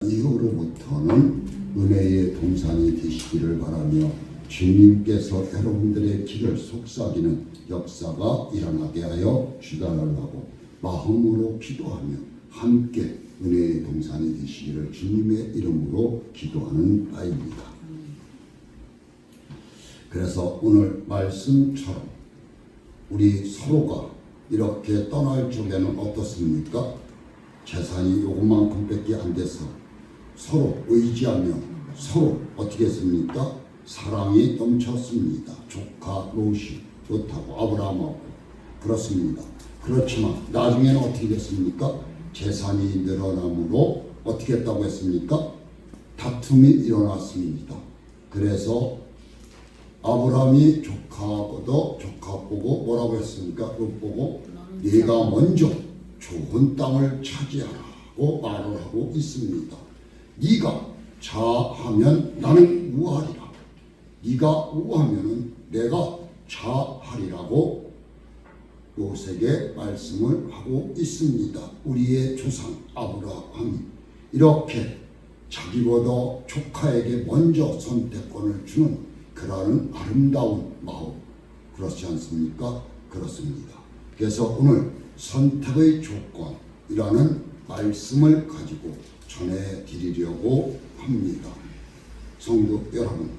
이후로부터는 은혜의 동산이 되시기를 바라며 주님께서 여러분들의 길을 속삭이는 역사가 일어나게 하여 주달라고 마음으로 기도하며 함께 은혜의 동산이 되시기를 주님의 이름으로 기도하는 바입니다. 그래서 오늘 말씀처럼 우리 서로가 이렇게 떠날 적에는 어떻습니까? 재산이 요것만큼밖에 안 돼서 서로 의지하며 서로 어떻게 했습니까? 사랑이 넘쳤습니다. 조카 롯이 좋다고 아브라함하고 그렇습니다. 그렇지만 나중에는 어떻게 됐습니까? 재산이 늘어남으로 어떻게 했다고 했습니까? 다툼이 일어났습니다. 그래서 아브라함이 조카하고도 조카 보고 뭐라고 했습니까? 롯 보고 네가 먼저 좋은 땅을 차지하라고 말을 하고 있습니다. 네가 자하면 나는 우하리라. 네가 우하면은 내가 자하리라고 롯에게 말씀을 하고 있습니다. 우리의 조상 아브라함이 이렇게 자기보다 조카에게 먼저 선택권을 주는 그러한 아름다운 마음, 그렇지 않습니까? 그렇습니다. 그래서 오늘 선택의 조건이라는 말씀을 가지고 전해드리려고 합니다. 성도 여러분,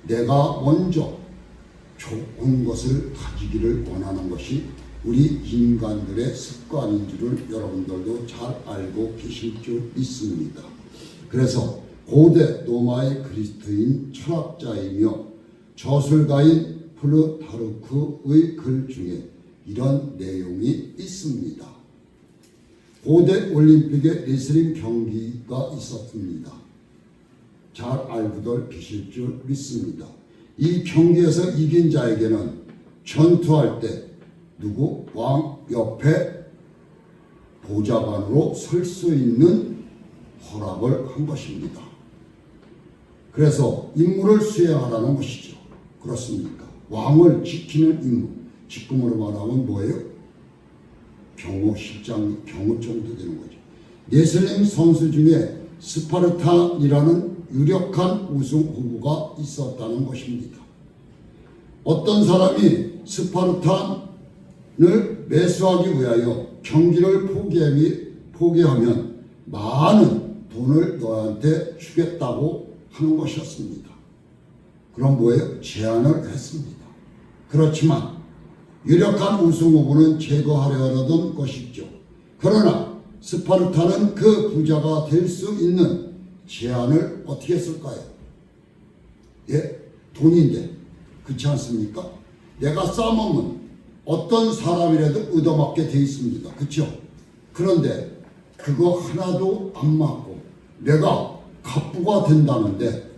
내가 먼저 좋은 것을 가지기를 원하는 것이 우리 인간들의 습관인 줄을 여러분들도 잘 알고 계실 줄 믿습니다. 그래서 고대 로마의 그리스도인 철학자이며 저술가인 플루타르크의 글 중에 이런 내용이 있습니다. 고대 올림픽에 레슬링 경기가 있었습니다. 잘 알고들 계실 줄 믿습니다. 이 경기에서 이긴 자에게는 전투할 때 누구 왕 옆에 보좌관으로 설 수 있는 허락을 한 것입니다. 그래서 임무를 수행하라는 것이죠. 그렇습니까? 왕을 지키는 임무, 지금으로 말하면 뭐예요? 경호실장, 경호 정도 되는 거죠. 레슬링 선수 중에 스파르탄이라는 유력한 우승 후보가 있었다는 것입니다. 어떤 사람이 스파르탄을 매수하기 위하여 경기를 포기하면 많은 돈을 너한테 주겠다고 하는 것이었습니다. 그럼 뭐예요? 제안을 했습니다. 그렇지만 유력한 우승 후보는 제거하려던 것이죠. 그러나 스파르타는 그 부자가 될 수 있는 제안을 어떻게 했을까요? 예, 돈인데 그렇지 않습니까? 내가 싸먹으면 어떤 사람이라도 얻어맞게 돼 있습니다. 그렇죠? 그런데 그거 하나도 안 맞고 내가 갑부가 된다는데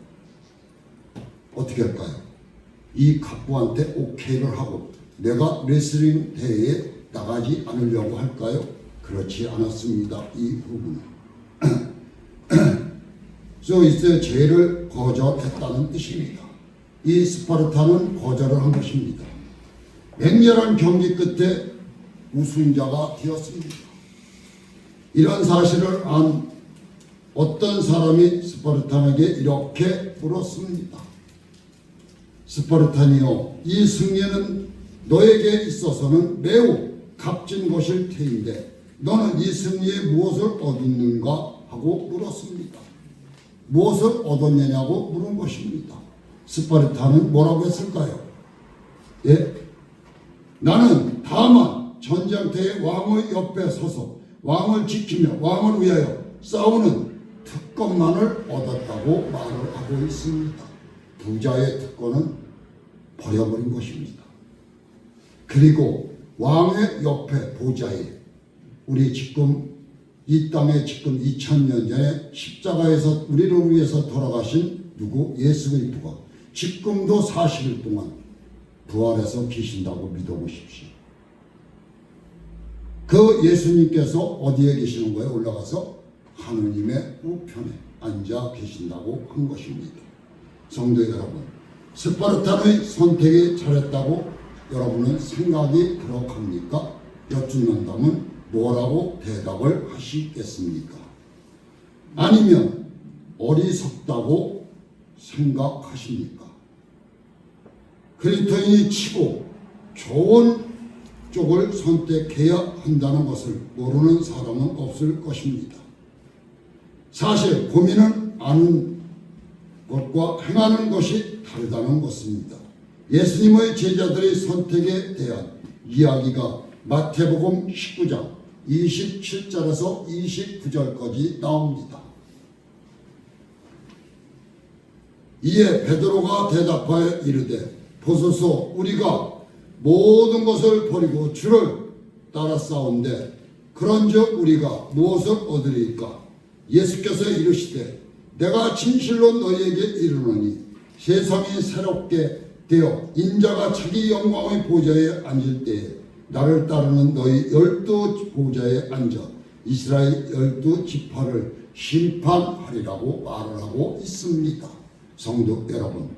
어떻게 할까요? 이 갑부한테 오케이를 하고 내가 레슬링 대회에 나가지 않으려고 할까요? 그렇지 않았습니다. 이 부분은. 그래서 죄를 거절했다는 뜻입니다. 이 스파르타는 거절을 한 것입니다. 맹렬한 경기 끝에 우승자가 되었습니다. 이런 사실을 안 어떤 사람이 스파르탄에게 이렇게 물었습니다. 스파르탄이여, 이 승리는 너에게 있어서는 매우 값진 것일 테인데 너는 이 승리에 무엇을 얻었는가 하고 물었습니다. 무엇을 얻었느냐고 물은 것입니다. 스파르탄은 뭐라고 했을까요? 예? 나는 다만 전쟁터의 왕의 옆에 서서 왕을 지키며 왕을 위하여 싸우는 특권만을 얻었다고 말을 하고 있습니다. 부자의 특권은 버려버린 것입니다. 그리고 왕의 옆에 보좌에 우리 지금 이 땅에 지금 2000년 전에 십자가에서 우리를 위해서 돌아가신 누구? 예수 그리스도가 지금도 40일 동안 부활해서 계신다고 믿어보십시오. 그 예수님께서 어디에 계시는 거예요? 올라가서 하느님의 우편에 앉아 계신다고 한 것입니다. 성도 여러분, 스파르탄의 선택이 잘했다고 여러분은 생각이 그렇합니까? 여쭙는다면 뭐라고 대답을 하시겠습니까? 아니면 어리석다고 생각하십니까? 그리스도인이 치고 좋은 쪽을 선택해야 한다는 것을 모르는 사람은 없을 것입니다. 사실 고민은 아는 것과 행하는 것이 다르다는 것입니다. 예수님의 제자들의 선택에 대한 이야기가 마태복음 19장 27절에서 29절까지 나옵니다. 이에 베드로가 대답하여 이르되 보소서 우리가 모든 것을 버리고 주를 따라싸운데 그런즉 우리가 무엇을 얻으리까? 예수께서 이르시되 내가 진실로 너희에게 이르노니 세상이 새롭게 되어 인자가 자기 영광의 보좌에 앉을 때에 나를 따르는 너희 12 보좌에 앉아 이스라엘 12지파를 심판하리라고 말을 하고 있습니다. 성도 여러분,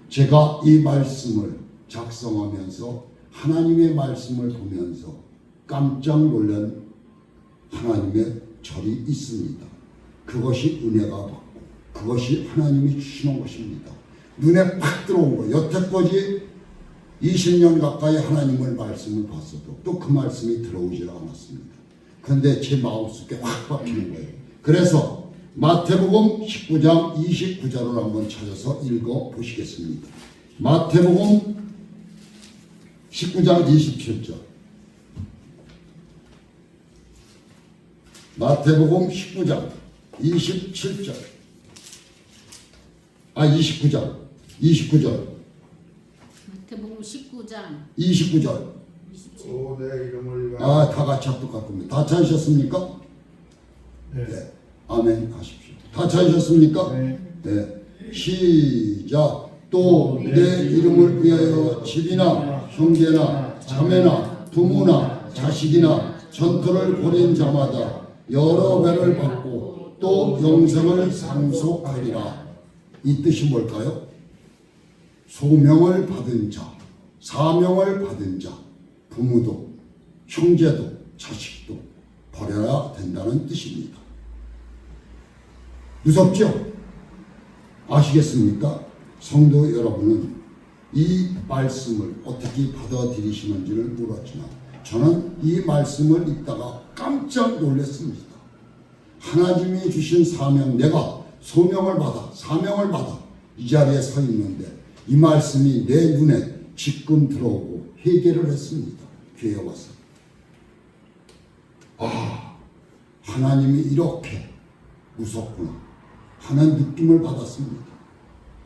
제가 이 말씀을 작성하면서 하나님의 말씀을 보면서 깜짝 놀란 하나님의 절이 있습니다. 그것이 은혜가 받고 그것이 하나님이 주시는 것입니다. 눈에 팍 들어온 거. 여태까지 20년 가까이 하나님의 말씀을 봤어도 또 그 말씀이 들어오질 않았습니다. 그런데 제 마음속에 확 박히는 거예요. 그래서 마태복음 19장 29절을 한번 찾아서 읽어 보시겠습니다. 마태복음 19장 27절. 마태복음 19장 27절. 29절. 마태복음 19장 29절. 27절. 오, 내 이름을 위하여. 다 같이 합독할 겁니다. 다 찾으셨습니까? 네. 아멘 하십시오. 다 찾으셨습니까? 네. 시작. 또 내 이름을 위하여 집이나 형제나 자매나 부모나 자식이나 전투를 벌인 자마다 여러 배를 받고 또 영생을 상속하리라. 이 뜻이 뭘까요? 소명을 받은 자, 사명을 받은 자, 부모도 형제도 자식도 버려야 된다는 뜻입니다. 무섭죠? 아시겠습니까? 성도 여러분은 이 말씀을 어떻게 받아들이시는지를 모르지만 저는 이 말씀을 읽다가 깜짝 놀랐습니다. 하나님이 주신 사명, 내가 소명을 받아 사명을 받아 이 자리에 서 있는데 이 말씀이 내 눈에 지금 들어오고 회개를 했습니다. 교회에 와서 하나님이 이렇게 무섭구나 하는 느낌을 받았습니다.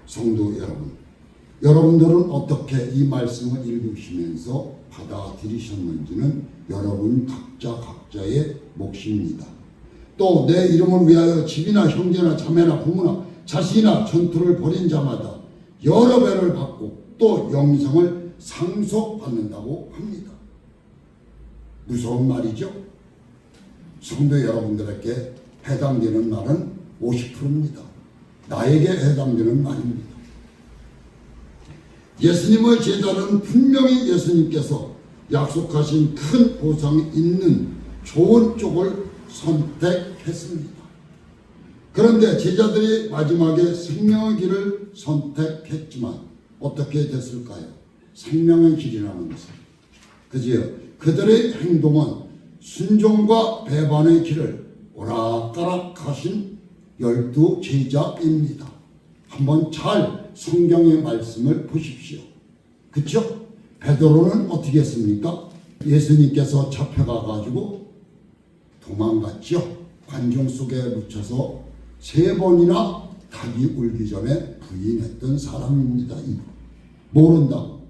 성도 여러분, 여러분들은 어떻게 이 말씀을 읽으시면서 받아들이셨는지는 여러분 각자의 몫입니다. 또 내 이름을 위하여 집이나 형제나 자매나 부모나 자식이나 전투를 벌인 자마다 여러 배를 받고 또 영생을 상속받는다고 합니다. 무서운 말이죠? 성도 여러분들에게 해당되는 말은 50%입니다. 나에게 해당되는 말입니다. 예수님의 제자는 분명히 예수님께서 약속하신 큰 보상이 있는 좋은 쪽을 선택했습니다. 그런데 제자들이 마지막에 생명의 길을 선택했지만 어떻게 됐을까요? 생명의 길이라는 것은 그지요? 그들의 행동은 순종과 배반의 길을 오락가락 하신 12 제자입니다. 한번 잘 성경의 말씀을 보십시오. 그렇죠? 베드로는 어떻게 했습니까? 예수님께서 잡혀가 가지고 도망갔죠. 관중 속에 묻혀서 3번이나 닭이 울기 전에 부인했던 사람입니다. 모른다고.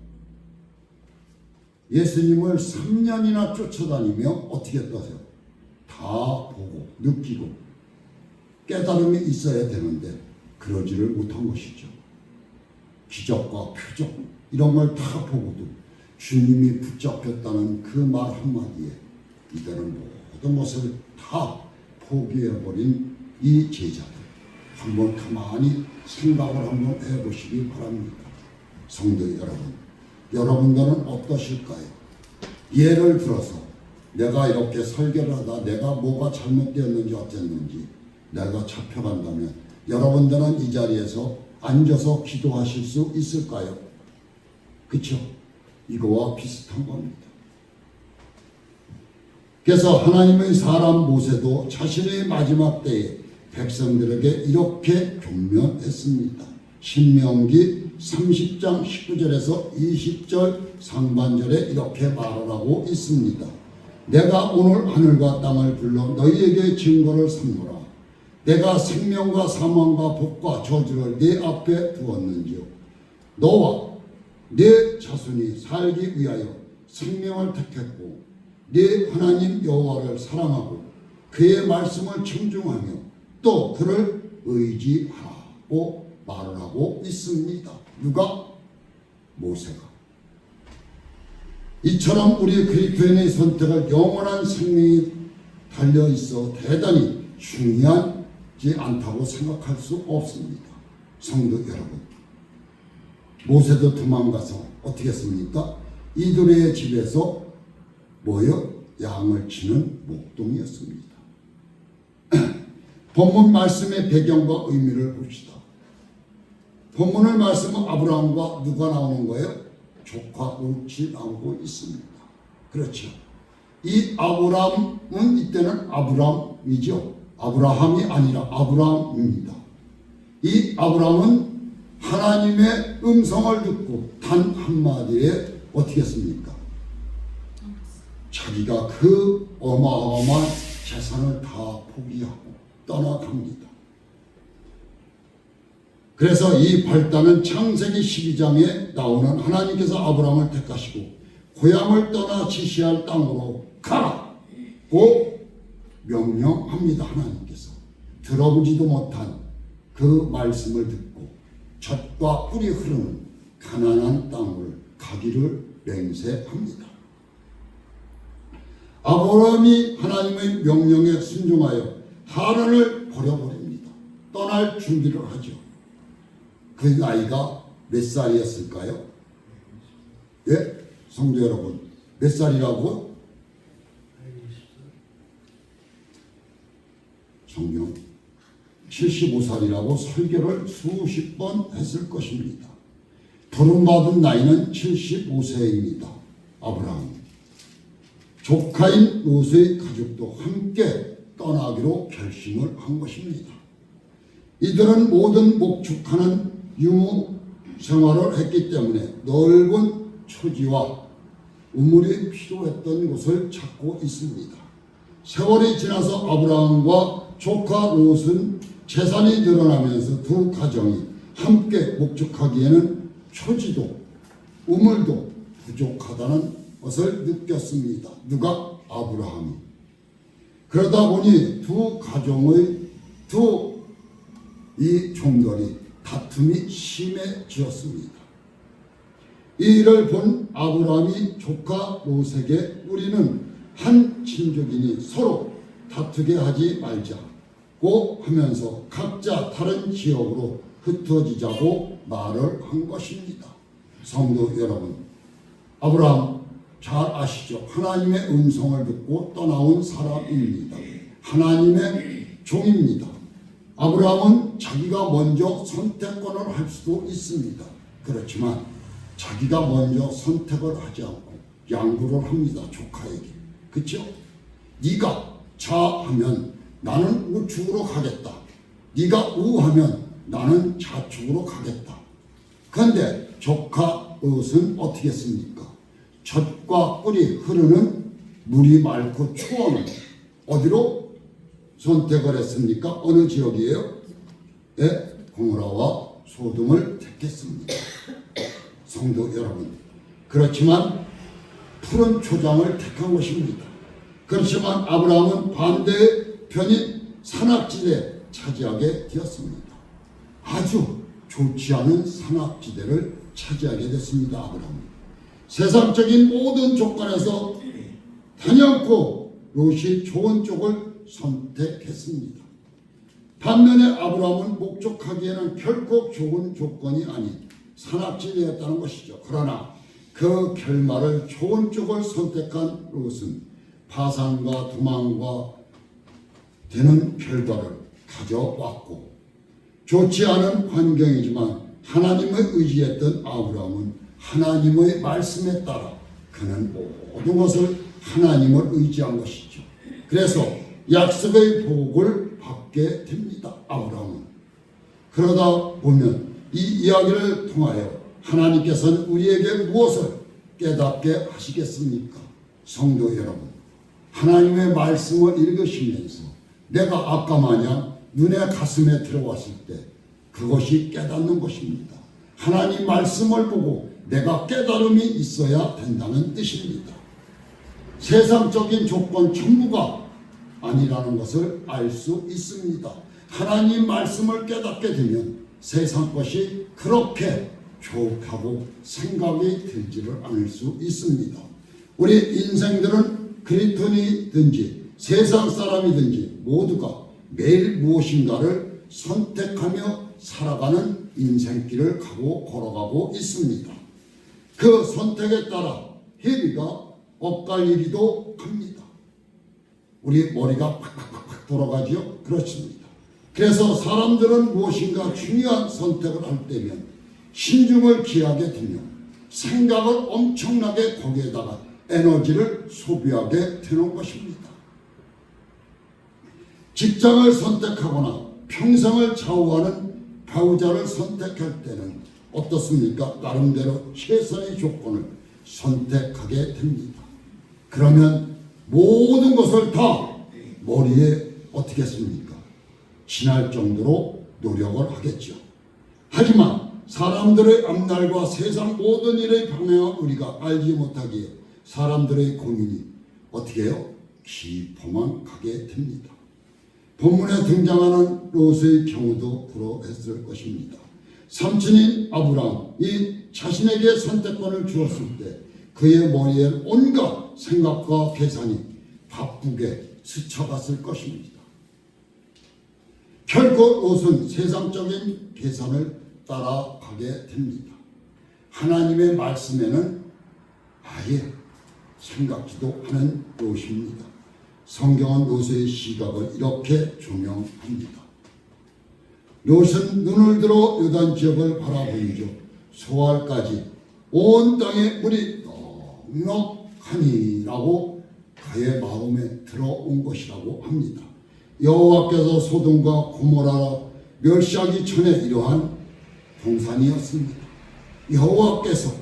예수님을 3년이나 쫓아다니며 어떻게 했다세요? 다 보고 느끼고 깨달음이 있어야 되는데 그러지를 못한 것이죠. 기적과 표적 이런 걸 다 보고도 주님이 붙잡혔다는 그 말 한마디에 이들은 모든 것을 다 포기해버린 이 제자들 한번 가만히 생각을 한번 해보시기 바랍니다. 성도 여러분, 여러분들은 어떠실까요? 예를 들어서 내가 이렇게 설교를 하다 내가 뭐가 잘못되었는지 어쨌는지 내가 잡혀간다면 여러분들은 이 자리에서 앉아서 기도하실 수 있을까요? 그렇죠? 이거와 비슷한 겁니다. 그래서 하나님의 사람 모세도 자신의 마지막 때에 백성들에게 이렇게 격려했습니다. 신명기 30장 19절에서 20절 상반절에 이렇게 말하라고 있습니다. 내가 오늘 하늘과 땅을 불러 너희에게 증거를 삼노라. 내가 생명과 사망과 복과 저주를 네 앞에 두었는지요. 너와 네 자손이 살기 위하여 생명을 택했고 네 하나님 여호와를 사랑하고 그의 말씀을 청중하며 또 그를 의지하라고 말을 하고 있습니다. 누가? 모세가. 이처럼 우리 그리스도인의 선택을 영원한 생명이 달려있어 대단히 중요하지 않다고 생각할 수 없습니다. 성도 여러분, 모세도 도망가서 어떻게 했습니까? 이돌의 집에서 양을 치는 목동이었습니다. 본문 말씀의 배경과 의미를 봅시다. 본문의 말씀은 아브라함과 누가 나오는 거예요? 조카 롯이 나오고 있습니다. 그렇죠. 이 아브라함은 이때는 아브라함이죠. 아브라함이 아니라 아브라함입니다. 이 아브라함은 하나님의 음성을 듣고 단 한마디에 어떻게 했습니까? 자기가 그 어마어마한 재산을 다 포기하고 떠나갑니다. 그래서 이 발단은 창세기 12장에 나오는 하나님께서 아브라함을 택하시고 고향을 떠나 지시할 땅으로 가라고 명령합니다. 하나님께서 들어보지도 못한 그 말씀을 듣고 젖과 꿀이 흐르는 가나안 땅을 가기를 맹세합니다. 아브라함이 하나님의 명령에 순종하여 하란을 버려버립니다. 떠날 준비를 하죠. 그 나이가 몇 살이었을까요? 예? 성도 여러분, 몇 살이라고? 성경 75살이라고 설교를 수십 번 했을 것입니다. 부름받은 나이는 75세입니다. 아브라함. 조카인 롯의 가족도 함께 떠나기로 결심을 한 것입니다. 이들은 모든 목축하는 유무 생활을 했기 때문에 넓은 초지와 우물이 필요했던 곳을 찾고 있습니다. 세월이 지나서 아브라함과 조카 롯은 재산이 늘어나면서 두 가정이 함께 목축하기에는 초지도 우물도 부족하다는 것을 느꼈습니다. 누가? 아브라함이. 그러다 보니 두 가정의 이 종들이 다툼이 심해지었습니다. 이 일을 본 아브라함이 조카 롯에게 우리는 한 친족이니 서로 다투게 하지 말자고 하면서 각자 다른 지역으로 흩어지자고 말을 한 것입니다. 성도 여러분, 아브라함 잘 아시죠? 하나님의 음성을 듣고 떠나온 사람입니다. 하나님의 종입니다. 아브라함은 자기가 먼저 선택권을 할 수도 있습니다. 그렇지만 자기가 먼저 선택을 하지 않고 양보를 합니다. 조카에게. 그렇죠? 네가 좌하면 나는 우측으로 가겠다. 네가 우하면 나는 좌측으로 가겠다. 그런데 조카 롯은 어떻게 했습니까? 젖과 꿀이 흐르는 물이 맑고 추워는 어디로 선택을 했습니까? 어느 지역이에요? 예, 고모라와 소돔을 택했습니다. 성도 여러분, 그렇지만 푸른 초장을 택한 것입니다. 그렇지만 아브라함은 반대편인 산악지대 차지하게 되었습니다. 아주 좋지 않은 산악지대를 차지하게 됐습니다. 아브라함은 세상적인 모든 조건에서 단연코 롯이 좋은 쪽을 선택했습니다. 반면에 아브라함은 목적하기에는 결코 좋은 조건이 아닌 산악지대였다는 것이죠. 그러나 그 결말을 좋은 쪽을 선택한 롯은 파산과 도망과 되는 결과를 가져왔고 좋지 않은 환경이지만 하나님을 의지했던 아브라함은 하나님의 말씀에 따라 그는 모든 것을 하나님을 의지한 것이죠. 그래서 약속의 복을 받게 됩니다. 아브라함은. 그러다 보면 이 이야기를 통하여 하나님께서는 우리에게 무엇을 깨닫게 하시겠습니까? 성도 여러분, 하나님의 말씀을 읽으시면서 내가 아까 마냥 눈에 가슴에 들어왔을 때 그것이 깨닫는 것입니다. 하나님 말씀을 보고 내가 깨달음이 있어야 된다는 뜻입니다. 세상적인 조건 전부가 아니라는 것을 알 수 있습니다. 하나님 말씀을 깨닫게 되면 세상 것이 그렇게 좋다고 생각이 들지를 않을 수 있습니다. 우리 인생들은 그리스도인이든지 세상 사람이든지 모두가 매일 무엇인가를 선택하며 살아가는 인생길을 걸어가고 있습니다. 그 선택에 따라 회비가 엇갈리기도 합니다. 우리 머리가 팍팍팍 돌아가지요? 그렇습니다. 그래서 사람들은 무엇인가 중요한 선택을 할 때면 신중을 기하게 되며 생각을 엄청나게 거기에다가 에너지를 소비하게 되는 것입니다. 직장을 선택하거나 평생을 좌우하는 배우자를 선택할 때는 어떻습니까? 나름대로 최선의 조건을 선택하게 됩니다. 그러면 모든 것을 다 머리에 어떻게 했습니까? 지날 정도로 노력을 하겠죠. 하지만 사람들의 앞날과 세상 모든 일의 방향을 우리가 알지 못하기에 사람들의 고민이 어떻게 해요? 깊어만 가게 됩니다. 본문에 등장하는 롯의 경우도 그러했을 것입니다. 삼촌인 아브라함이 자신에게 선택권을 주었을 때 그의 머리에 온갖 생각과 계산이 바쁘게 스쳐갔을 것입니다. 결코 롯은 세상적인 계산을 따라가게 됩니다. 하나님의 말씀에는 아예 생각지도 않은 롯입니다. 성경은 롯의 시각을 이렇게 조명합니다. 롯은 눈을 들어 요단 지역을 바라보이죠. 소알까지 온 땅에 물이 넉넉하니라고 그의 마음에 들어온 것이라고 합니다. 여호와께서 소돔과 고모라 멸시하기 전에 이러한 동산이었습니다. 여호와께서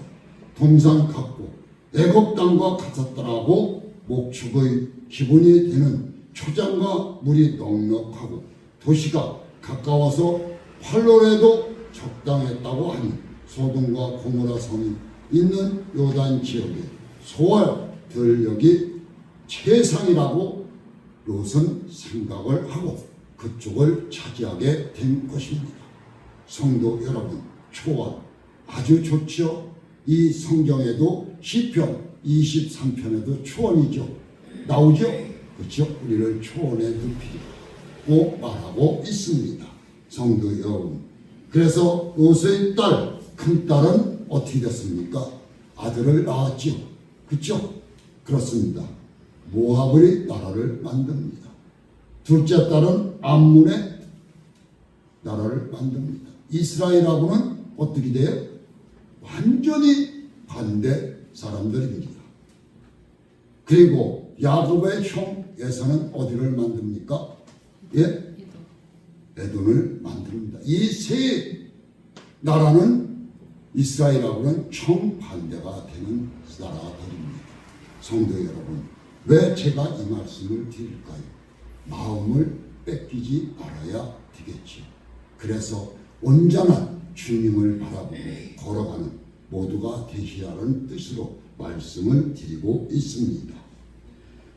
동산 갖고 애굽 땅과 같았더라고 목축의 기본이 되는 초장과 물이 넉넉하고 도시가 가까워서 활로래도 적당했다고 하니 소돔과 고모라 성이 있는 요단 지역에 소알 들녘이 최상이라고 롯은 생각을 하고 그쪽을 차지하게 된 것입니다. 성도 여러분, 초원 아주 좋죠. 이 성경에도 시편 23편에도 초원이죠. 나오죠. 그렇죠. 우리를 초원에 눕히고 말하고 있습니다. 성도 여러분, 그래서 롯의 딸, 큰딸은 어떻게 됐습니까? 아들을 낳았죠. 그렇죠. 그렇습니다. 모압의 나라를 만듭니다. 둘째 딸은 암몬의 나라를 만듭니다. 이스라엘하고는 어떻게 돼요? 완전히 반대 사람들입니다. 그리고 야곱의 형 에서는 어디를 만듭니까? 예? 에돔을 만듭니다. 이 세 나라는 이스라엘하고는 정반대가 되는 나라들입니다. 성도 여러분, 왜 제가 이 말씀을 드릴까요? 마음을 뺏기지 말아야 되겠죠. 그래서 온전한 주님을 바라보고 걸어가는 모두가 되시라는 뜻으로 말씀을 드리고 있습니다.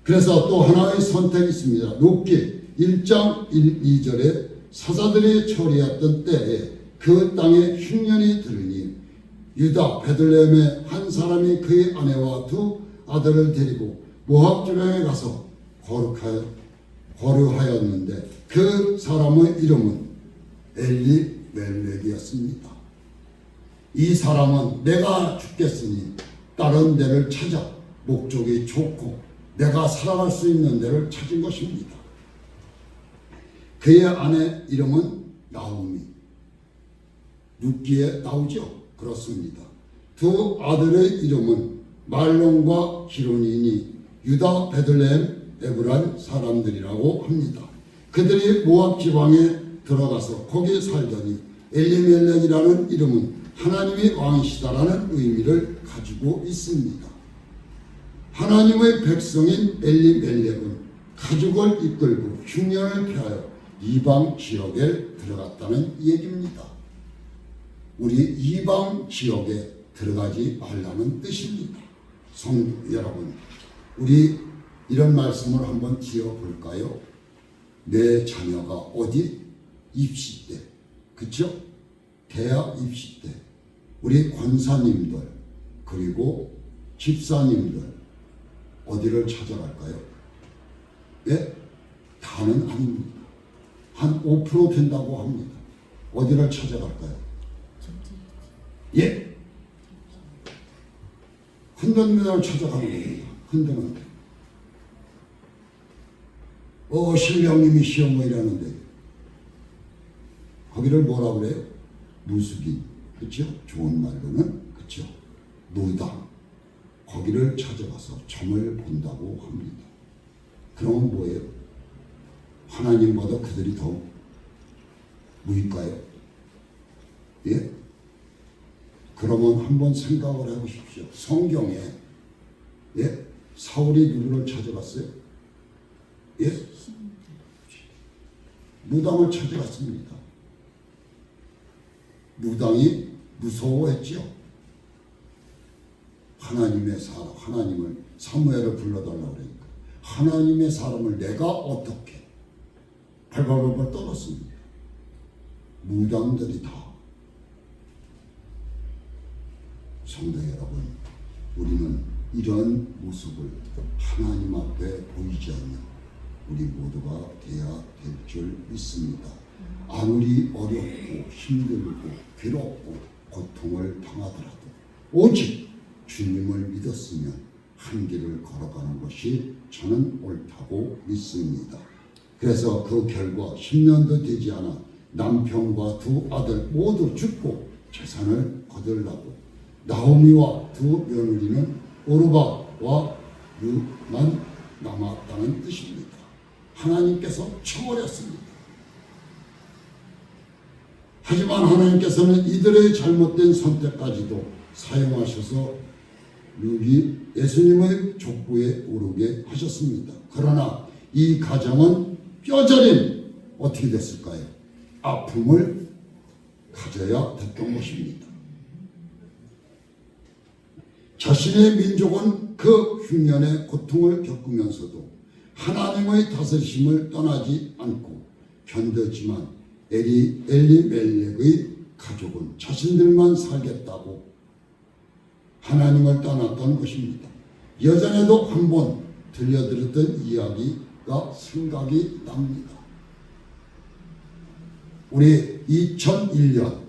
그래서 또 하나의 선택이 있습니다. 욥기 1장 1, 2절에 사자들이 처리했던 때에 그 땅에 흉년이 들으니 유다 베들레헴의 한 사람이 그의 아내와 두 아들을 데리고 모압 지방에 가서 거류하였는데 그 사람의 이름은 엘리멜렉이었습니다. 이 사람은 내가 죽겠으니 다른 데를 찾아 목적이 좋고 내가 살아갈 수 있는 데를 찾은 것입니다. 그의 아내 이름은 나오미, 룻기에 나오죠. 그렇습니다. 두 아들의 이름은 말론과 기론이니 유다 베들레헴 에브란 사람들이라고 합니다. 그들이 모압 지방에 들어가서 거기 살더니 엘리멜렉이라는 이름은 하나님이 왕이시다라는 의미를 가지고 있습니다. 하나님의 백성인 엘리멜렉은 가족을 이끌고 흉년을 피하여 이방 지역에 들어갔다는 얘기입니다. 우리 이방 지역에 들어가지 말라는 뜻입니다. 성도 여러분, 우리 이런 말씀을 한번 지어볼까요? 내 자녀가 어디? 입시 때, 그쵸? 대학 입시 때 우리 권사님들 그리고 집사님들 어디를 찾아갈까요? 예? 다는 아닙니다. 한 5% 된다고 합니다. 어디를 찾아갈까요? 예? 흔드는 데를 찾아가는 겁니다. 흔드는 데. 신령님이 시험 뭐 이라는데 거기를 뭐라 그래요? 무수기, 그렇죠? 좋은 말로는 그렇죠? 노당. 거기를 찾아가서 점을 본다고 합니다. 그럼 뭐예요? 하나님보다 그들이 더 무일까요? 예? 그러면 한번 생각을 해보십시오. 성경에 예? 사울이 누구를 찾아갔어요? 예? 무당을 찾아갔습니다. 무당이 무서워했죠. 하나님의 사람, 하나님을 사무엘을 불러달라고 그러니까 하나님의 사람을 내가 어떻게 발발발발 떨었습니다. 무당들이 다. 성도 여러분, 우리는 이런 모습을 하나님 앞에 보이지 않는 우리 모두가 돼야 될 줄 믿습니다. 아무리 어렵고 힘들고 괴롭고 고통을 당하더라도 오직 주님을 믿었으면 한 길을 걸어가는 것이 저는 옳다고 믿습니다. 그래서 그 결과 10년도 되지 않아 남편과 두 아들 모두 죽고 재산을 거둘라고 나오미와 두 며느리는 오르바와 룻만 남았다는 뜻입니다. 하나님께서 쳐버렸습니다. 하지만 하나님께서는 이들의 잘못된 선택까지도 사용하셔서 룻이 예수님의 족보에 오르게 하셨습니다. 그러나 이 가정은 뼈저린 어떻게 됐을까요? 아픔을 가져야 됐던 것입니다. 자신의 민족은 그 흉년의 고통을 겪으면서도 하나님의 다스리심을 떠나지 않고 견뎠지만 엘리멜렉의 가족은 자신들만 살겠다고 하나님을 떠났던 것입니다. 여전에도 한번 들려드렸던 이야기가 생각이 납니다. 우리 2001년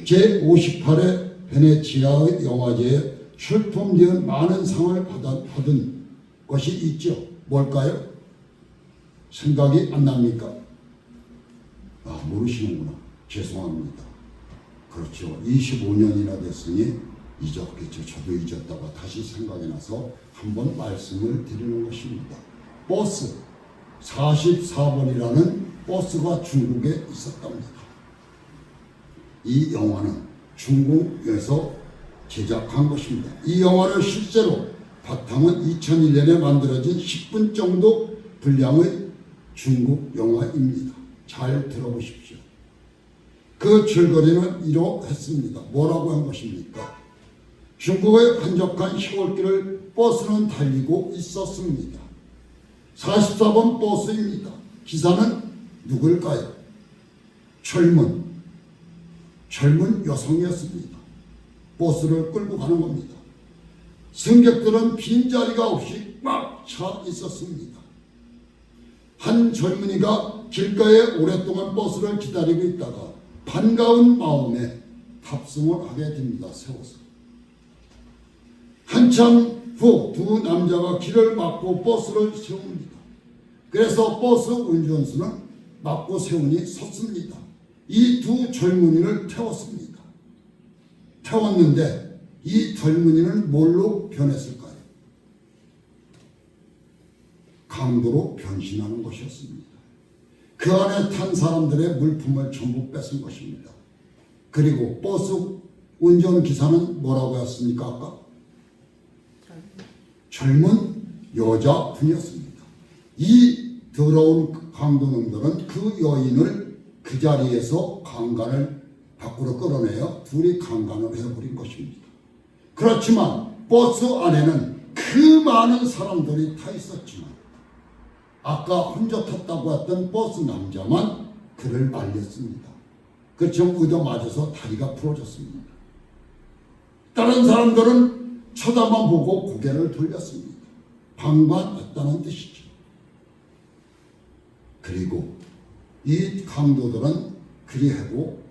제58회 베네치아의 영화제에 출품되어 많은 상을 받은 것이 있죠. 뭘까요? 생각이 안 납니까? 모르시는구나. 죄송합니다. 그렇죠. 25년이나 됐으니 잊었겠죠. 저도 잊었다가 다시 생각이 나서 한번 말씀을 드리는 것입니다. 버스 44번이라는 버스가 중국에 있었답니다. 이 영화는 중국에서 제작한 것입니다. 이 영화는 실제로 바탕은 2001년에 만들어진 10분 정도 분량의 중국 영화입니다. 잘 들어보십시오. 그 줄거리는 이러했습니다. 뭐라고 한 것입니까? 중국의 한적한 시골길을 버스는 달리고 있었습니다. 44번 버스입니다. 기사는 누굴까요? 젊은 여성이었습니다. 버스를 끌고 가는 겁니다. 승객들은 빈자리가 없이 꽉 차 있었습니다. 한 젊은이가 길가에 오랫동안 버스를 기다리고 있다가 반가운 마음에 탑승을 하게 됩니다. 세워서. 한참 후 두 남자가 길을 막고 버스를 세웁니다. 그래서 버스 운전수는 막고 세우니 섰습니다. 이 두 젊은이를 태웠습니다. 태웠는데 이 젊은이는 뭘로 변했을까요? 강도로 변신하는 것이었습니다. 그 안에 탄 사람들의 물품을 전부 뺏은 것입니다. 그리고 버스 운전기사는 뭐라고 했습니까? 아까? 젊은 여자분이었습니다. 이 더러운 강도놈들은 그 여인을 그 자리에서 강간을 밖으로 끌어내어 둘이 강간을 해버린 것입니다. 그렇지만 버스 안에는 그 많은 사람들이 타 있었지만 아까 혼자 탔다고 했던 버스 남자만 그를 말렸습니다. 그처럼 얻어맞아서 다리가 부러졌습니다. 다른 사람들은 쳐다만 보고 고개를 돌렸습니다. 방관했다는 뜻이죠. 그리고 이 강도들은 그리하고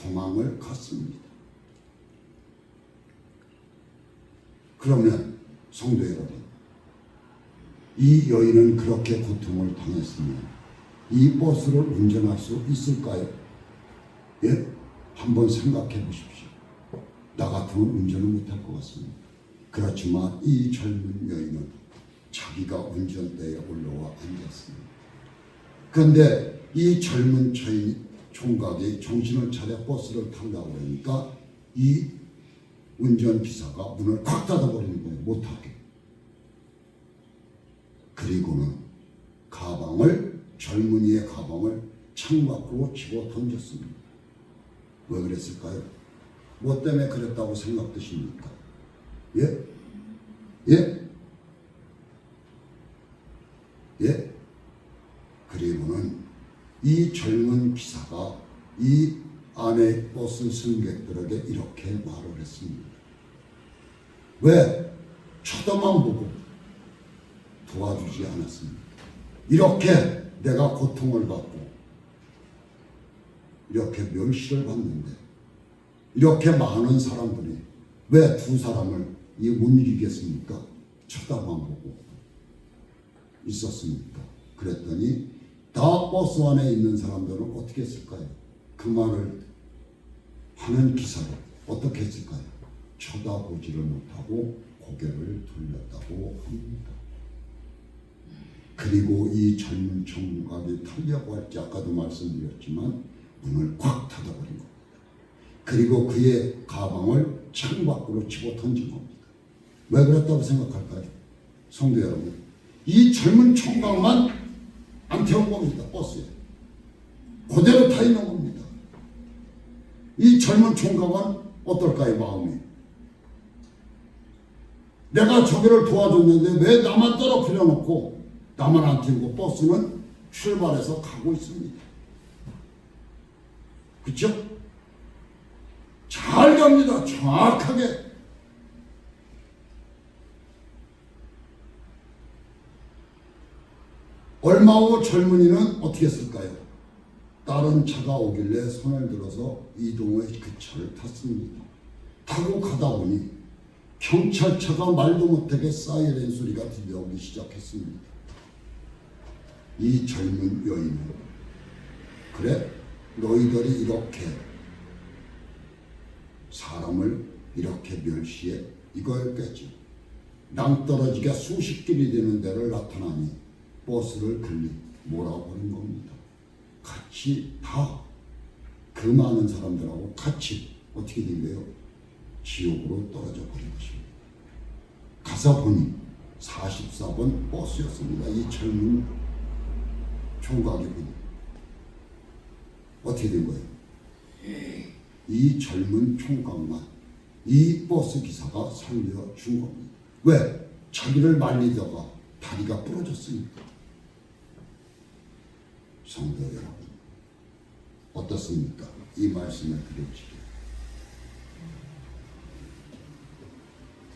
도망을 갔습니다. 그러면 성도 여러분, 이 여인은 그렇게 고통을 당했으면 이 버스를 운전할 수 있을까요? 예? 한번 생각해 보십시오. 나 같으면 운전을 못할 것 같습니다. 그렇지만 이 젊은 여인은 자기가 운전대에 올라와 앉았습니다. 그런데 이 젊은 총각이 정신을 차려 버스를 타려고 하니까 이 운전기사가 문을 콱 닫아버리는 거예요. 못하게. 그리고는 젊은이의 가방을 창밖으로 집어 던졌습니다. 왜 그랬을까요? 뭐 때문에 그랬다고 생각되십니까? 예? 예? 예? 그리고는 이 젊은 기사가 이 안에 버스 승객들에게 이렇게 말을 했습니다. 왜? 쳐다만 보고 도와주지 않았습니까? 이렇게 내가 고통을 받고 이렇게 멸시를 받는데 이렇게 많은 사람들이 왜 두 사람을 못 이기겠습니까? 쳐다만 보고 있었습니까? 그랬더니 다 버스 안에 있는 사람들은 어떻게 했을까요? 그 말을 하는 기사를 어떻게 했을까요? 쳐다보지를 못하고 고개를 돌렸다고 합니다. 그리고 이 젊은 총각이 타려고 할지 아까도 말씀드렸지만 문을 콱 닫아버린 겁니다. 그리고 그의 가방을 창밖으로 집어 던진 겁니다. 왜 그랬다고 생각할까요? 성도 여러분, 이 젊은 총각만 안 태운 겁니다. 버스에 그대로 타 있는 겁니다. 이 젊은 총각은 어떨까요? 마음이 내가 저기를 도와줬는데 왜 나만 떨어뜨려 놓고 나만 안 태우고 버스는 출발해서 가고 있습니다. 그렇죠? 잘 갑니다. 정확하게. 얼마 후 젊은이는 어떻게 했을까요? 다른 차가 오길래 손을 들어서 이동의 그 차를 탔습니다. 타고 가다 보니 경찰차가 말도 못하게 사이렌 소리가 들려오기 시작했습니다. 이 젊은 여인은 그래? 너희들이 이렇게 사람을 이렇게 멸시해? 이거였겠지. 낭떠러지가 수십 길이 되는 데를 나타나니 버스를 들리 몰아버린 겁니다. 같이 다 그 많은 사람들하고 같이 어떻게 된 거예요? 지옥으로 떨어져 버린 것입니다. 가서 보니 44번 버스였습니다. 이 젊은 총각이 보니 어떻게 된 거예요? 이 젊은 총각만 이 버스 기사가 살려준 겁니다. 왜? 자기를 말리다가 다리가 부러졌으니까. 성도 여러분, 어떻습니까? 이 말씀을 드려주시죠.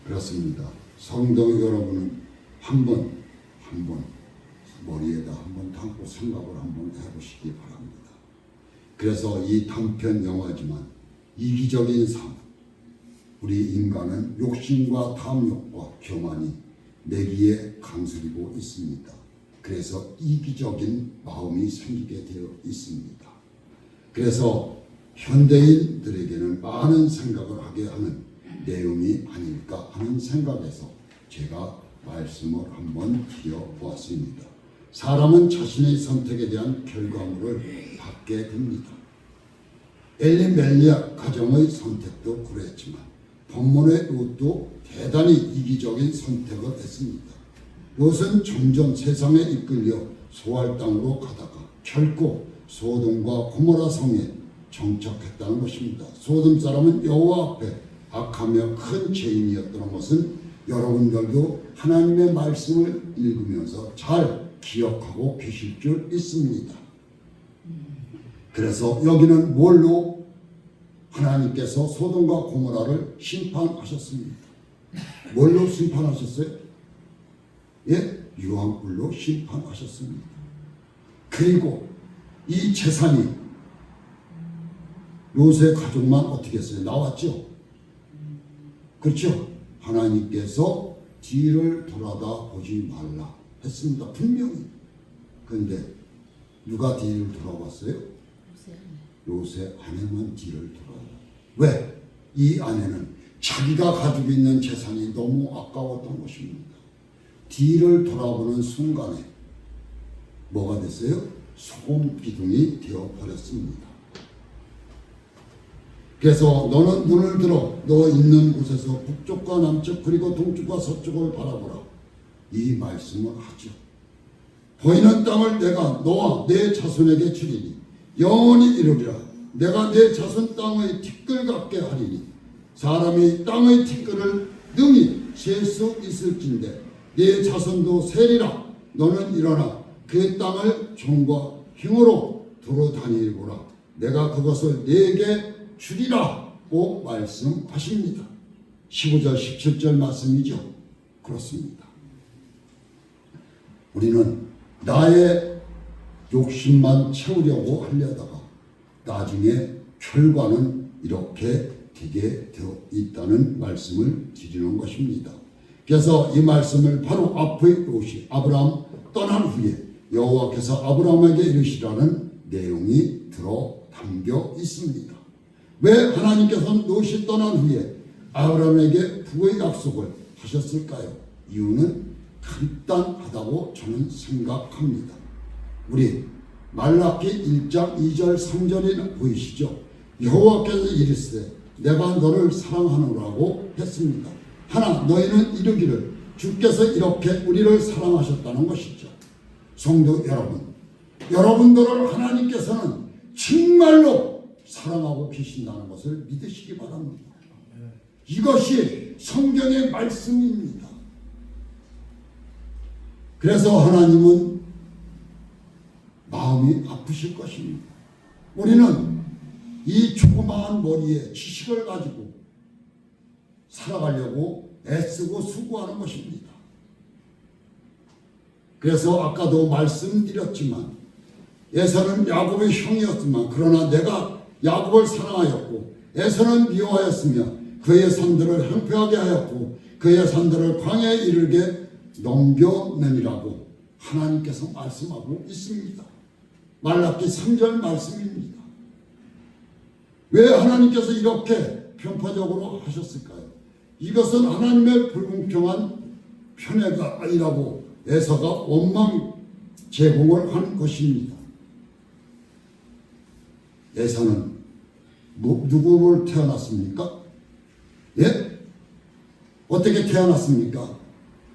그렇습니다. 성도 여러분은 한 번 머리에다 한번 담고 생각을 한번 해보시기 바랍니다. 그래서 이 단편 영화지만 이기적인 삶, 우리 인간은 욕심과 탐욕과 교만이 내기에 강수리고 있습니다. 그래서 이기적인 마음이 생기게 되어 있습니다. 그래서 현대인들에게는 많은 생각을 하게 하는 내용이 아닐까 하는 생각에서 제가 말씀을 한번 드려보았습니다. 사람은 자신의 선택에 대한 결과물을 받게 됩니다. 엘리멜렉 가정의 선택도 그랬지만 본문의 롯도 대단히 이기적인 선택을 했습니다. 롯은 점점 세상에 이끌려 소알 땅으로 가다가 결코 소돔과 고모라 성에 정착했다는 것입니다. 소돔 사람은 여호와 앞에 악하며 큰 죄인이었다는 것은 여러분들도 하나님의 말씀을 읽으면서 잘 기억하고 계실 줄 있습니다. 그래서 여기는 뭘로 하나님께서 소돔과 고모라를 심판하셨습니다. 뭘로 심판하셨어요? 예, 유황불로 심판하셨습니다. 그리고 이 재산이 롯의 가족만 어떻게 했어요? 나왔죠? 그렇죠? 하나님께서 뒤를 돌아다 보지 말라 했습니다. 분명히. 그런데 누가 뒤를 돌아봤어요? 롯의 아내만 뒤를 돌아요. 왜? 이 아내는 자기가 가지고 있는 재산이 너무 아까웠던 것입니다. 뒤를 돌아보는 순간에 뭐가 됐어요? 소금기둥이 되어버렸습니다. 그래서 너는 눈을 들어 너 있는 곳에서 북쪽과 남쪽 그리고 동쪽과 서쪽을 바라보라. 이 말씀을 하죠. 보이는 땅을 내가 너와 내 자손에게 주리니 영원히 이루리라. 내가 내 자손 땅의 티끌 같게 하리니 사람이 땅의 티끌을 능히 셀 수 있을진데 내 자손도 세리라. 너는 일어나 그 땅을 종과 힘으로 두루 다니고라. 내가 그것을 네게 주리라고 말씀하십니다. 15절 17절 말씀이죠. 그렇습니다. 우리는 나의 욕심만 채우려고 하려다가 나중에 결과는 이렇게 되게 되어 있다는 말씀을 드리는 것입니다. 그래서 이 말씀을 바로 앞의 롯이 아브라함 떠난 후에 여호와께서 아브라함에게 이르시라는 내용이 들어 담겨 있습니다. 왜 하나님께서는 롯이 떠난 후에 아브라함에게 부의 약속을 하셨을까요? 이유는 간단하다고 저는 생각합니다. 우리 말라기 1장 2절 3절이 보이시죠? 여호와께서 이르시되 내가 너를 사랑하노라고 했습니다. 하나 너희는 이르기를 주께서 이렇게 우리를 사랑하셨다는 것이죠. 성도 여러분, 여러분들을 하나님께서는 정말로 사랑하고 계신다는 것을 믿으시기 바랍니다. 이것이 성경의 말씀입니다. 그래서 하나님은 마음이 아프실 것입니다. 우리는 이 조그마한 머리에 지식을 가지고 살아가려고 애쓰고 수고하는 것입니다. 그래서 아까도 말씀드렸지만 에서는 야곱의 형이었지만 그러나 내가 야곱을 사랑하였고 에서는 미워하였으며 그의 산들을 황폐하게 하였고 그의 산들을 광야에 이르게 넘겨내니라고 하나님께서 말씀하고 있습니다. 말라기 3절 말씀입니다. 왜 하나님께서 이렇게 편파적으로 하셨을까요? 이것은 하나님의 불공평한 편애가 아니라고 에서가 원망 제공을 한 것입니다. 에서는 누구를 태어났습니까? 예? 어떻게 태어났습니까?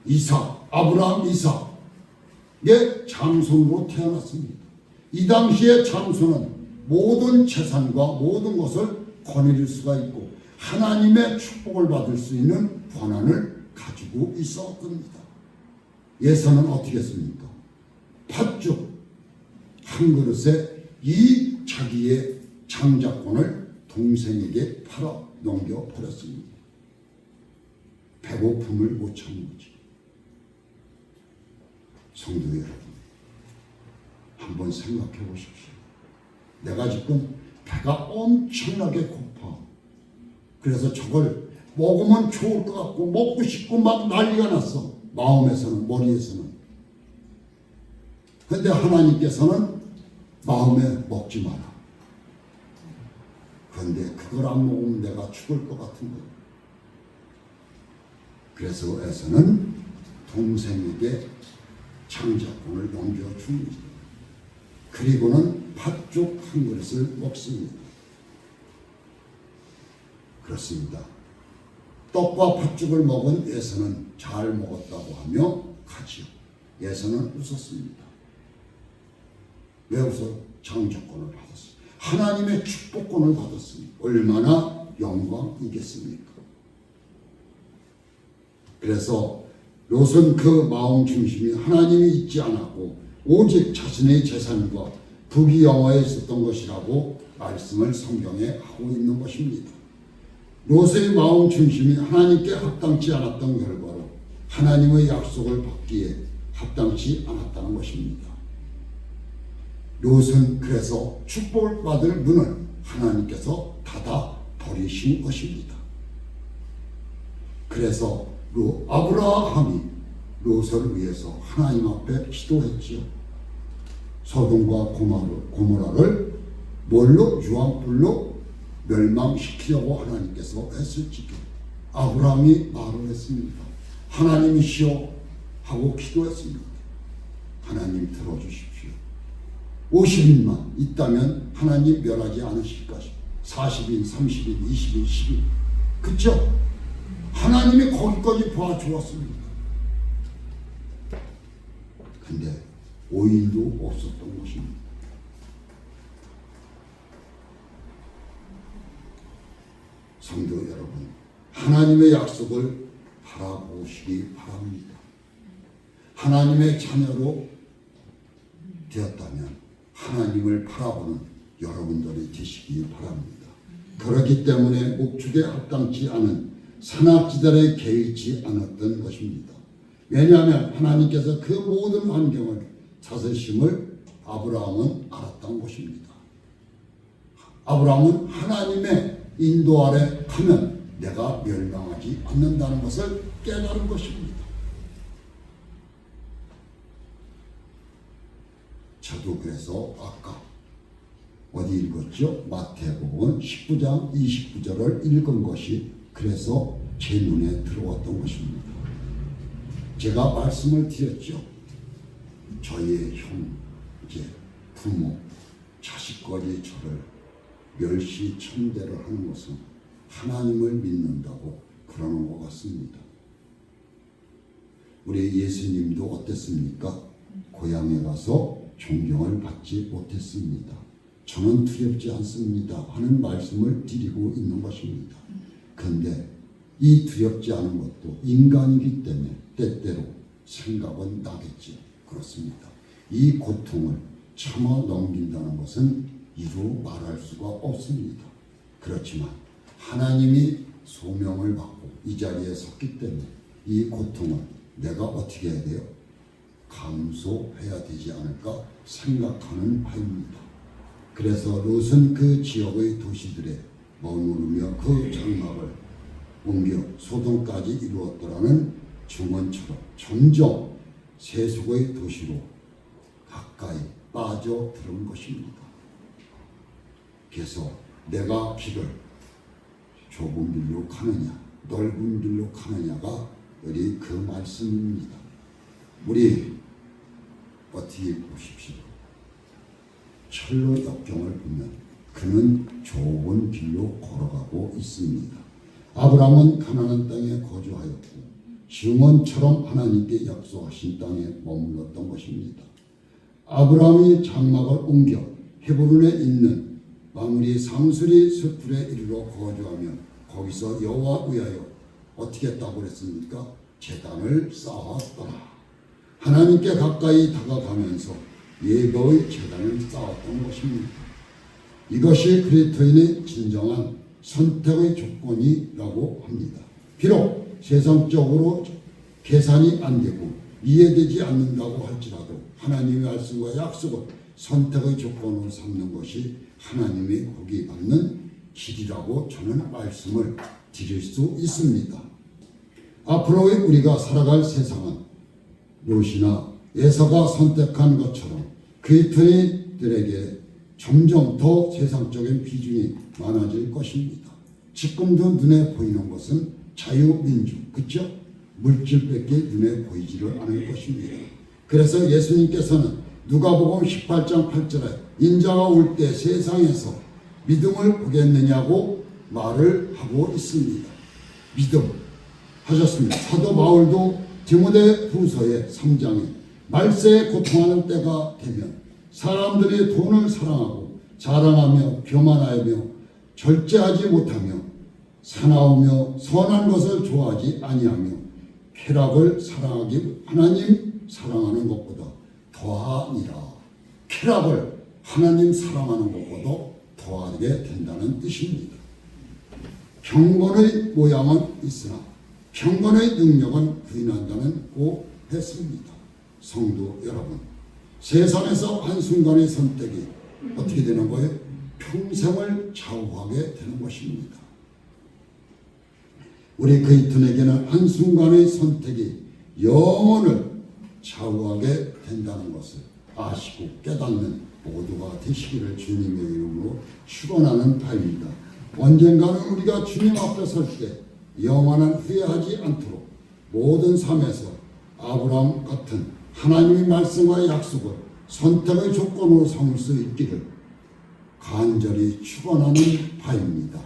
이삭, 아브라함 이삭의 장손으로 태어났습니다. 이 당시의 장손은 모든 재산과 모든 것을 거느릴 수가 있고 하나님의 축복을 받을 수 있는 권한을 가지고 있었습니다. 예서는 어떻게 했습니까? 팥죽 한 그릇에 이 자기의 장자권을 동생에게 팔아 넘겨버렸습니다. 배고픔을 못 참는 거지. 성도 여러분, 한번 생각해 보십시오. 내가 지금 배가 엄청나게 고파. 그래서 저걸 먹으면 좋을 것 같고 먹고 싶고 막 난리가 났어. 마음에서는, 머리에서는. 근데 하나님께서는 마음에 먹지 마라. 근데 그걸 안 먹으면 내가 죽을 것 같은 거예요. 그래서 에서는 동생에게 장자권을 넘겨줍니다. 그리고는 팥죽 한 그릇을 먹습니다. 그렇습니다. 떡과 팥죽을 먹은 에서는 잘 먹었다고 하며 가지요. 에서는 웃었습니다. 왜 웃어? 장자권을 받았습니다. 하나님의 축복권을 받았습니다. 얼마나 영광이겠습니까? 그래서 롯은 그 마음 중심이 하나님이 있지 않았고 오직 자신의 재산과 부귀영화에 있었던 것이라고 말씀을 성경에 하고 있는 것입니다. 롯의 마음 중심이 하나님께 합당치 않았던 결과로 하나님의 약속을 받기에 합당치 않았다는 것입니다. 롯은 그래서 축복을 받을 문을 하나님께서 닫아 버리신 것입니다. 그래서 아브라함이 롯을 위해서 하나님 앞에 기도했지요. 소돔과 고모라를 뭘로? 유황불로 멸망시키려고 하나님께서 했을지도 아브라함이 말을 했습니다. 하나님이시여 하고 기도했습니다. 하나님 들어주십시오. 50인만 있다면 하나님 멸하지 않으실 것입니다. 40인, 30인, 20인, 10인. 그렇죠? 하나님이 거기까지 봐주었습니다. 근데 5인도 없었던 것입니다. 성도 여러분, 하나님의 약속을 바라보시기 바랍니다. 하나님의 자녀로 되었다면 하나님을 바라보는 여러분들이 되시기 바랍니다. 그렇기 때문에 목축에 합당치 않은 산악지대에 개의치 않았던 것입니다. 왜냐하면 하나님께서 그 모든 환경을 다스리심을 아브라함은 알았던 것입니다. 아브라함은 하나님의 인도 아래 가면 내가 멸망하지 않는다는 것을 깨달은 것입니다. 저도 그래서 아까 어디 읽었죠? 마태복음 19장 29절을 읽은 것이 그래서 제 눈에 들어왔던 것입니다. 제가 말씀을 드렸죠. 저의 형제, 부모, 자식까지 저를 멸시천대를 하는 것은 하나님을 믿는다고 그러는 것 같습니다. 우리 예수님도 어땠습니까? 고향에 가서 존경을 받지 못했습니다. 저는 두렵지 않습니다 하는 말씀을 드리고 있는 것입니다. 그런데 이 두렵지 않은 것도 인간이기 때문에 때때로 생각은 나겠죠. 그렇습니다. 이 고통을 참아 넘긴다는 것은 이루 말할 수가 없습니다. 그렇지만 하나님이 소명을 받고 이 자리에 섰기 때문에 이 고통을 내가 어떻게 해야 돼요? 감수해야 되지 않을까 생각하는 바입니다. 그래서 롯은 그 지역의 도시들에 머무르며 그 장막을 옮겨 소돔까지 이루었더라는 증언처럼 점점 세속의 도시로 가까이 빠져들은 것입니다. 그래서 내가 길을 좁은 길로 가느냐 넓은 길로 가느냐가 여기 그 말씀입니다. 우리 어떻게 보십시오. 철로 역경을 보면 그는 좁은 길로 걸어가고 있습니다. 아브라함은 가나안 땅에 거주하였고 증언처럼 하나님께 약속하신 땅에 머물렀던 것입니다. 아브라함이 장막을 옮겨 헤브론에 있는 마므리 상수리 숲에 이르러 거주하며 거기서 여호와 위하여 어떻게 했다고 그랬습니까? 제단을 쌓았더라. 하나님께 가까이 다가가면서 예배의 제단을 쌓았던 것입니다. 이것이 그리스도인의 진정한 선택의 조건이라고 합니다. 비록 세상적으로 계산이 안 되고 이해되지 않는다고 할지라도 하나님의 말씀과 약속을 선택의 조건으로 삼는 것이 하나님의 복이 받는 길이라고 저는 말씀을 드릴 수 있습니다. 앞으로의 우리가 살아갈 세상은 롯이나 에서가 선택한 것처럼 그리스도인들에게 점점 더 세상적인 비중이 많아질 것입니다. 지금도 눈에 보이는 것은 자유민주, 그렇죠? 물질밖에 눈에 보이지를 않을 것입니다. 그래서 예수님께서는 누가복음 18장 8절에 인자가 올 때 세상에서 믿음을 보겠느냐고 말을 하고 있습니다. 믿음 하셨습니다. 사도 바울도 디모데 후서의 3장에 말세에 고통하는 때가 되면 사람들이 돈을 사랑하고 자랑하며 교만하며 절제하지 못하며 사나우며 선한 것을 좋아하지 아니하며 쾌락을 사랑하기 하나님 사랑하는 것보다 더하니라. 쾌락을 하나님 사랑하는 것보다 더하게 된다는 뜻입니다. 경건의 모양은 있으나 경건의 능력은 부인한다고 했습니다. 성도 여러분, 세상에서 한순간의 선택이 어떻게 되는 거예요? 평생을 좌우하게 되는 것입니다. 우리 그리스도인에게는 한순간의 선택이 영혼을 좌우하게 된다는 것을 아시고 깨닫는 모두가 되시기를 주님의 이름으로 축원하는 바입니다. 언젠가는 우리가 주님 앞에 설 때 영원한 후회하지 않도록 모든 삶에서 아브라함 같은 하나님의 말씀과 약속을 선택의 조건으로 삼을 수 있기를 간절히 축원하는 바입니다.